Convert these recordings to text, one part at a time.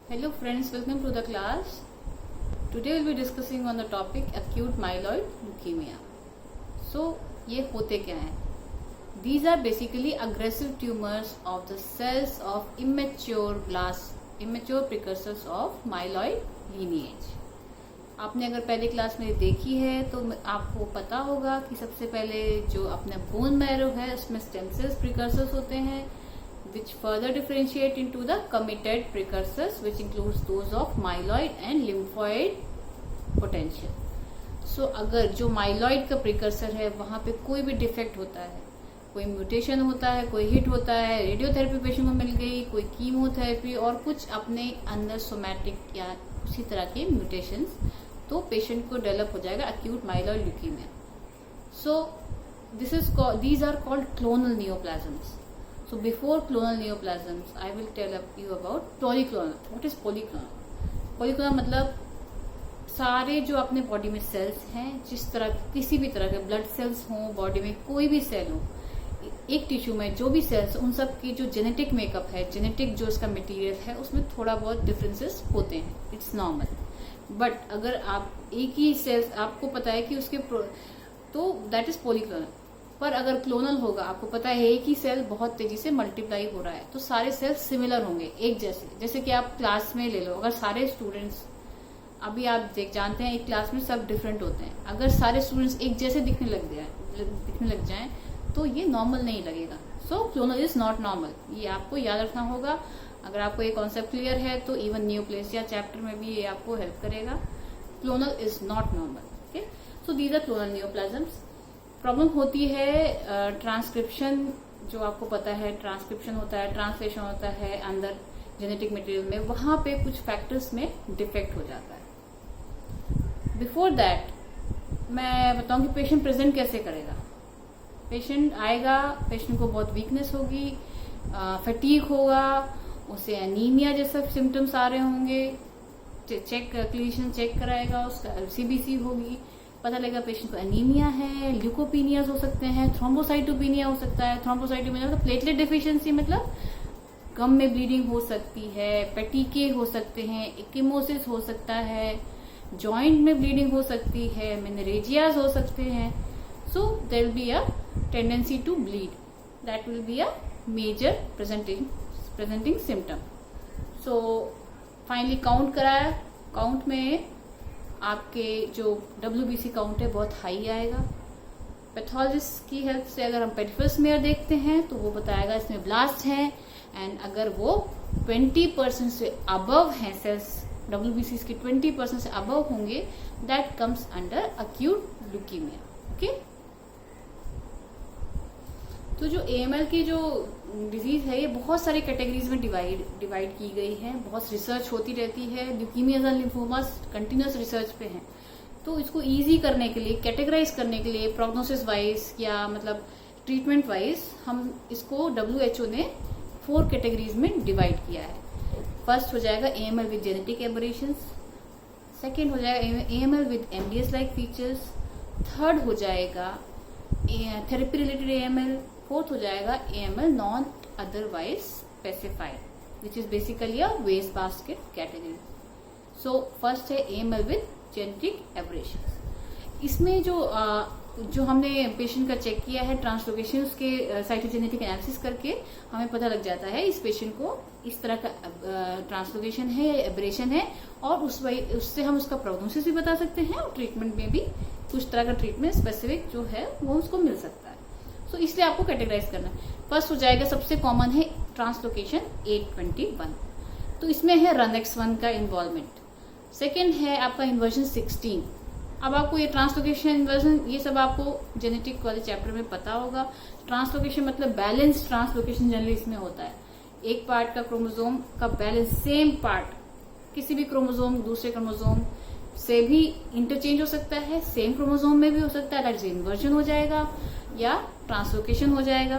Hello friends, welcome to the class. Today we'll be discussing on the topic acute myeloid leukemia. So ये होते क्या हैं? These are basically aggressive tumors of the cells of immature precursors of myeloid lineage. आपने अगर पहले class में देखी है तो आपको पता होगा कि सबसे पहले जो अपने बोन मैरो है उसमें स्टेम सेल्स प्रिकर्सर्स होते हैं which further differentiate into the committed precursors which includes those of myeloid and lymphoid potential. So अगर जो माइलॉइड का प्रिकर्सर है वहां पे कोई भी डिफेक्ट होता है, कोई म्यूटेशन होता है, कोई हिट होता है, रेडियोथेरेपी पेशेंट को मिल गई, कोई कीमोथेरेपी और कुछ अपने अंदर सोमैटिक या उसी तरह के म्यूटेशंस, तो पेशेंट को डेवलप हो जाएगा acute myeloid leukaemia. So these are called clonal neoplasms. So before clonal neoplasms, I will tell you about polyclonal. What is polyclonal? Polyclonal मतलब सारे जो अपने बॉडी में सेल्स हैं, जिस तरह किसी भी तरह के ब्लड सेल्स हों, बॉडी में कोई भी सेल हो, एक टिश्यू में जो भी सेल्स, उन सब की जो जेनेटिक मेकअप है, जेनेटिक जो इसका मटेरियल है, उसमें थोड़ा बहुत डिफरेंसेस होते हैं. It's normal. बट अगर आप एक ही सेल्स आपको पता है कि उसके तो दैट इज पॉलीक्लोनल. पर अगर क्लोनल होगा, आपको पता है एक ही सेल बहुत तेजी से मल्टीप्लाई हो रहा है, तो सारे सेल्स सिमिलर होंगे, एक जैसे. जैसे कि आप क्लास में ले लो, अगर सारे स्टूडेंट्स, अभी आप जानते हैं एक क्लास में सब डिफरेंट होते हैं, अगर सारे स्टूडेंट्स एक जैसे दिखने लग जाएं तो ये नॉर्मल नहीं लगेगा. सो क्लोनल इज नॉट नॉर्मल. ये आपको याद रखना होगा. अगर आपको ये कॉन्सेप्ट क्लियर है तो इवन न्यूप्लेसिया चैप्टर में भी ये आपको हेल्प करेगा. Clonal is not normal. Okay, so these are clonal neoplasms. Problem होती है ट्रांसक्रिप्शन. जो आपको पता है, ट्रांसक्रिप्शन होता है, ट्रांसलेशन होता है अंदर जेनेटिक मटेरियल में, वहां पे कुछ फैक्टर्स में डिफेक्ट हो जाता है. बिफोर दैट मैं बताऊंगी पेशेंट प्रेजेंट कैसे करेगा. पेशेंट आएगा, पेशेंट को बहुत वीकनेस होगी, फटीग होगा, उसे एनीमिया जैसे सिम्टम्स आ रहे होंगे, क्लिनिशियन चेक कराएगा, उसका एलसीबीसी होगी, पता लगेगा पेशेंट को एनीमिया है, ल्यूकोपीनियाज हो सकते हैं, थ्रोम्बोसाइटोपिनिया हो सकता है. थ्रोम्बोसाइटोपिनिया मतलब प्लेटलेट डिफिशियंसी, मतलब गम में ब्लीडिंग हो सकती है, पेटिके हो सकते हैं, इक्कीमोसिस हो सकता है, जॉइंट में ब्लीडिंग हो सकती है, मेनिरेजियाज हो सकते हैं. So there will be a tendency to bleed. That will be a major presenting symptom. So finally count कराया. काउंट में आपके जो WBC काउंट है बहुत हाई आएगा. पैथोलॉजिस्ट की हेल्प से अगर हम पेरिफेरल स्मीयर देखते हैं तो वो बताएगा इसमें ब्लास्ट है, एंड अगर वो 20% से अबव है, सेल्स WBC के 20% से अबव होंगे, that comes under acute leukaemia. Okay, तो जो AML की जो डिजीज है ये बहुत सारी कैटेगरीज में डिवाइड की गई है. बहुत रिसर्च होती रहती है. Leukaemias and lymphomas continuous research पे हैं. तो इसको इजी करने के लिए, कैटेगराइज करने के लिए, प्रोग्नोसिस वाइज या मतलब ट्रीटमेंट वाइज, हम इसको WHO ने 4 कैटेगरीज में डिवाइड किया है. फर्स्ट हो जाएगा AML with genetic aberrations. Second हो जाएगा AML with MDS like features. Third हो जाएगा थेरेपी रिलेटेड AML. फोर्थ हो जाएगा AML non otherwise specified which is basically a waste basket category. So first है AML विद जेनेटिक एबरेशंस. इसमें जो हमने पेशेंट का चेक किया है, ट्रांसलोकेशन के साइटोजेनेटिक एनालिसिस करके हमें पता लग जाता है इस पेशेंट को इस तरह का ट्रांसलोकेशन है या एबरेशन है, और उससे हम उसका प्रोग्नोसिस भी बता सकते हैं, और ट्रीटमेंट में भी कुछ तरह का ट्रीटमेंट स्पेसिफिक जो है वो उसको मिल सकता है. सो इसलिए आपको कैटेगराइज करना है. फर्स्ट हो जाएगा, सबसे कॉमन है ट्रांसलोकेशन 821. तो इसमें है RUNX1 का इन्वॉल्वमेंट. सेकेंड है आपका इन्वर्जन 16. अब आपको ये ट्रांसलोकेशन, इन्वर्जन, ये सब आपको जेनेटिक वाले चैप्टर में पता होगा. ट्रांसलोकेशन मतलब बैलेंस ट्रांसलोकेशन जनरली इसमें होता है. एक पार्ट का क्रोमोसोम का बैलेंस, सेम पार्ट किसी भी क्रोमोसोम दूसरे क्रोमोसोम से भी इंटरचेंज हो सकता है, सेम क्रोमोसोम में भी हो सकता है, दैट इज इन्वर्जन हो जाएगा या ट्रांसलोकेशन हो जाएगा.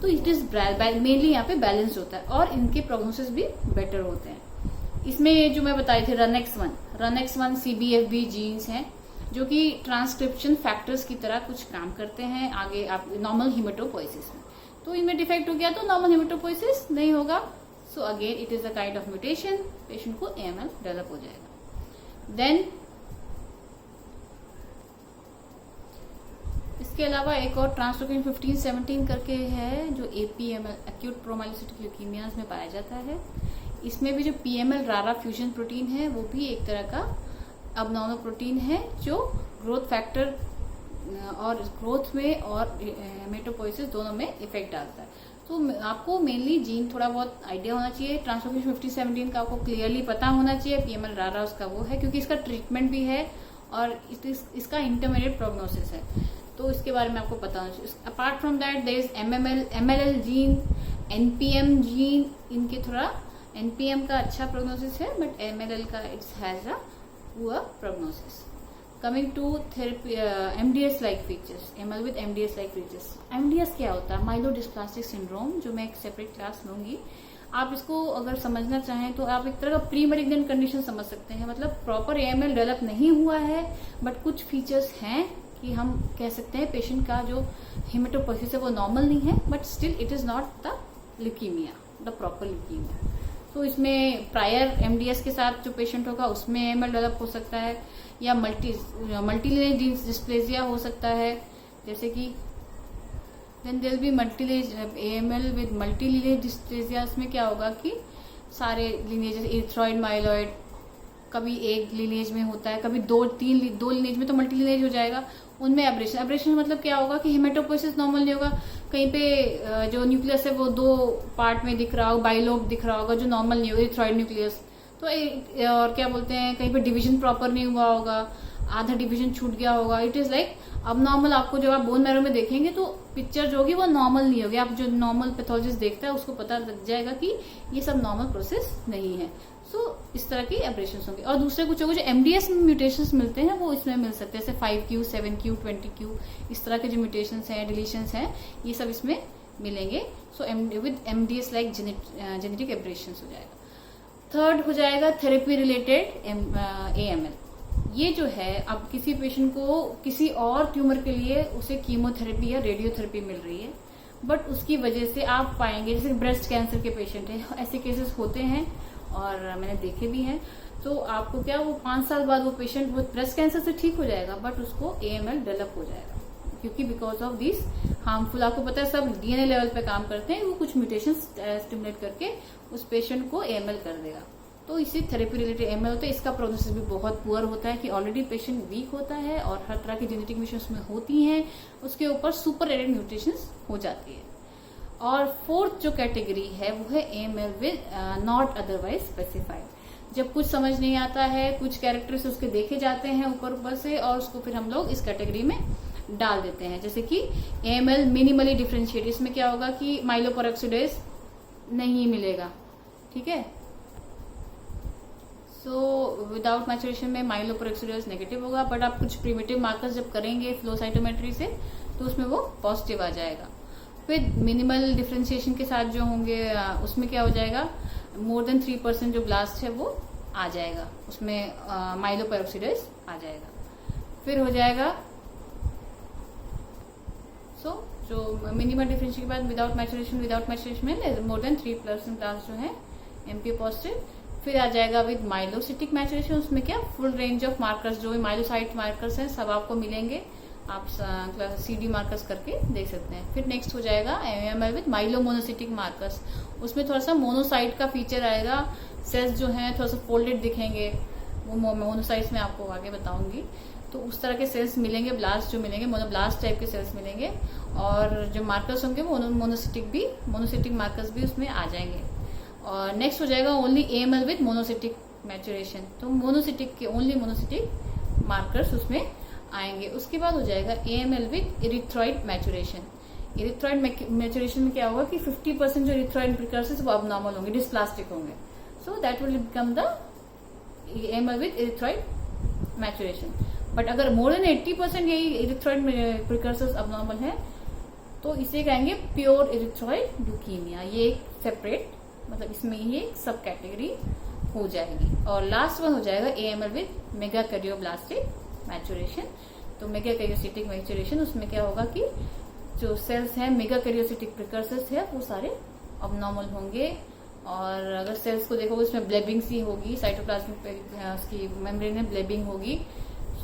तो इट इज मेनली यहाँ पे बैलेंस होता है, और इनके प्रोग्नोसिस भी बेटर होते हैं. इसमें जो मैं बताई थी RUNX1 CBFB जीन्स हैं जो कि ट्रांसक्रिप्शन फैक्टर्स की तरह कुछ काम करते हैं आगे आप नॉर्मल हीमेटोपोइसिस में. तो इनमें डिफेक्ट हो गया तो नॉर्मल हीमेटोपोइसिस नहीं होगा. So again it is a kind of mutation, patient को AML डेवलप हो जाएगा। देन इसके अलावा एक और ट्रांसलोकेशन 15-17 करके है जो APML एक्यूट प्रोमाइलोसिटिक ल्यूकीमियाज में पाया जाता है। इसमें भी जो PML रारा फ्यूजन प्रोटीन है वो भी एक तरह का अबनॉर्मल प्रोटीन है जो ग्रोथ फैक्टर और ग्रोथ में और हेमेटोपोइसिस दोनों में इफेक्ट डालता है। तो आपको मेनली जीन थोड़ा बहुत आइडिया होना चाहिए, ट्रांसलोकेशन 15-17 का आपको क्लियरली पता होना चाहिए, PML रारा उसका वो है क्योंकि इसका ट्रीटमेंट भी है और इसका इंटरमीडिएट प्रोग्नोसिस है, तो इसके बारे में आपको पता होना चाहिए। Apart from that there is MLL gene, NPM gene, इनके थोड़ा NPM का अच्छा प्रोग्नोसिस है बट MLL का it's has a poor prognosis. Coming to therapy MDS like features, ML with MDS like features. MDS क्या होता है? माइलोडिस्प्लास्टिक सिंड्रोम, जो मैं एक सेपरेट क्लास लूंगी। आप इसको अगर समझना चाहें तो आप एक तरह का प्री मेलिग्नेंट कंडीशन समझ सकते हैं, मतलब प्रॉपर AML डेवलप नहीं हुआ है बट कुछ फीचर्स हैं कि हम कह सकते हैं पेशेंट का जो हेमेटोपोइसिस है वो नॉर्मल नहीं है but still it is not the leukaemia, the proper leukaemia. तो इसमें प्रायर MDS के साथ जो पेशेंट होगा उसमें AML डेवलप हो सकता है, या मल्टीलिनेज डिस्प्लेजिया हो सकता है, जैसे कि then there will be multilineage AML with multilineage dysplasia. इसमें क्या होगा कि सारे लिनेजेस इरिथ्रॉइड माइलॉइड कभी एक लिनेज में होता है, कभी दो लिनेज में, तो मल्टी लिनेज हो जाएगा। उनमें एब्रेशन मतलब क्या होगा कि हेमेटोपोइसिस नॉर्मल नहीं होगा, कहीं पे जो न्यूक्लियस है वो 2 पार्ट में दिख रहा होगा, बाइलोब दिख रहा होगा जो नॉर्मल नहीं होगा, इरिथ्रॉइड न्यूक्लियस। तो और क्या बोलते हैं, कहीं पे डिवीजन प्रॉपर नहीं हुआ होगा, आधा डिवीजन छूट गया होगा, इट इज लाइक अब नॉर्मल। आपको जब आप बोन मैरो में देखेंगे तो पिक्चर जो होगी वो नॉर्मल नहीं होगी, आप जो नॉर्मल पैथोलॉजिस्ट देखता है उसको पता लग जाएगा कि ये सब नॉर्मल प्रोसेस नहीं है। सो इस तरह की एब्रेशन होंगे। और दूसरे कुछ होगा जो MDS में म्यूटेशंस मिलते हैं वो इसमें मिल सकते हैं, जैसे 5q 7q 20q, इस तरह के जो म्यूटेशंस हैं, डिलीशंस हैं, ये सब इसमें मिलेंगे। So with MDS like genetic aberrations हो जाएगा। थर्ड हो जाएगा थेरेपी रिलेटेड AML। ये जो है अब किसी पेशेंट को किसी और ट्यूमर के लिए उसे कीमोथेरेपी या रेडियोथेरेपी मिल रही है बट उसकी वजह से आप पाएंगे, जैसे ब्रेस्ट कैंसर के पेशेंट है, ऐसे केसेस होते हैं और मैंने देखे भी हैं। तो आपको क्या वो 5 साल बाद वो पेशेंट वो ब्रेस्ट कैंसर से ठीक हो जाएगा बट उसको AML डेवलप हो जाएगा क्योंकि बिकॉज ऑफ दिस हार्मफुल, आपको पता है सब DNA लेवल पे काम करते हैं, वो कुछ म्यूटेशन स्टिमुलेट करके उस पेशेंट को AML कर देगा। तो इसी थेरेपी रिलेटेड AML होता है। इसका प्रोग्नोसिस भी बहुत पुअर होता है कि ऑलरेडी पेशेंट वीक होता है और हर तरह की जेनेटिक म्यूटेशंस में होती हैं, उसके ऊपर सुपर एडेड म्यूटेशंस हो जाती है। और फोर्थ जो कैटेगरी है वो है AML with not otherwise specified. जब कुछ समझ नहीं आता है, कुछ कैरेक्टर्स उसके देखे जाते हैं ऊपर से और उसको फिर हम लोग इस कैटेगरी में डाल देते हैं, जैसे कि AML मिनिमली डिफरेंशिएट। इसमें क्या होगा कि माइलोपेरोक्सिडेज नहीं मिलेगा, ठीक है। सो विदाउट मैचुरेशन में माइलोपेरोक्सिडेज नेगेटिव होगा बट आप कुछ प्रिमिटिव मार्कर्स जब करेंगे फ्लो साइटोमेट्री से तो उसमें वो पॉजिटिव आ जाएगा। फिर मिनिमल डिफरेंशिएशन के साथ जो होंगे उसमें क्या हो जाएगा, मोर देन 3% जो ब्लास्ट है वो आ जाएगा, उसमें माइलोपेरोक्सिडेज आ जाएगा। फिर हो जाएगा जो मिनिमल डिफरेंशिएशन के बाद विदाउट मैचुरेशन में मोर देन 3% ब्लास्ट जो है MP पॉजिटिव। फिर आ जाएगा विद माइलोसिटिक मैचुरेशन, उसमें क्या फुल रेंज ऑफ मार्कर्स जो भी माइलोसाइट मार्कर्स हैं सब आपको मिलेंगे, आप CD मार्कर्स करके देख सकते हैं। फिर नेक्स्ट हो जाएगा AML विद माइलोमोनोसिटिक मार्कर्स, उसमें थोड़ा सा मोनोसाइट का फीचर आएगा, सेल्स जो हैं थोड़ा सा फोल्डेड दिखेंगे, वो मोनोसाइट्स में आपको आगे बताऊंगी। तो उस तरह के सेल्स मिलेंगे, ब्लास्ट जो मिलेंगे मोनोब्लास्ट टाइप के सेल्स मिलेंगे और जो मार्कर्स होंगे वो मोनोसिटिक मार्कर्स भी उसमें आ जाएंगे। और नेक्स्ट हो जाएगा only AML with monocytic maturation, तो ओनली मोनोसिटिक मार्कर्स उसमें आएंगे। उसके बाद हो जाएगा AML with erythroid maturation. Erythroid maturation में क्या होगा कि 50% जो इरिथ्रॉइड प्रिकर्सर्स वो अबनॉर्मल होंगे, डिस्प्लास्टिक होंगे, so that will become the AML with erythroid maturation. But अगर मोर देन 80% यही इरिथ्रॉइड प्रिकर्सर्स अबनॉर्मल है तो इसे कहेंगे प्योर इरिथ्रॉइड ल्यूकीमिया। ये एक सेपरेट, मतलब इसमें ये सब कैटेगरी हो जाएगी। और लास्ट वन हो जाएगा AML विद मेगाकैरियोब्लास्टिक मैचुरेशन। तो मेगाकैरियोसिटिक मैचुरेशन, उसमें क्या होगा कि जो सेल्स हैं मेगाकैरियोसिटिक प्रिकर्सर्स है वो सारे अबनॉर्मल होंगे और अगर सेल्स को देखोगे उसमें ब्लेबिंग सी होगी, साइटोप्लाज्मिक उसकी मेम्ब्रेन में ब्लेबिंग होगी,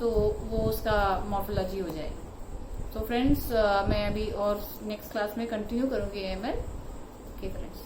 तो वो उसका मॉर्फोलॉजी हो जाएगी। तो फ्रेंड्स मैं अभी और नेक्स्ट क्लास में कंटिन्यू करूंगी AML। Okay friends.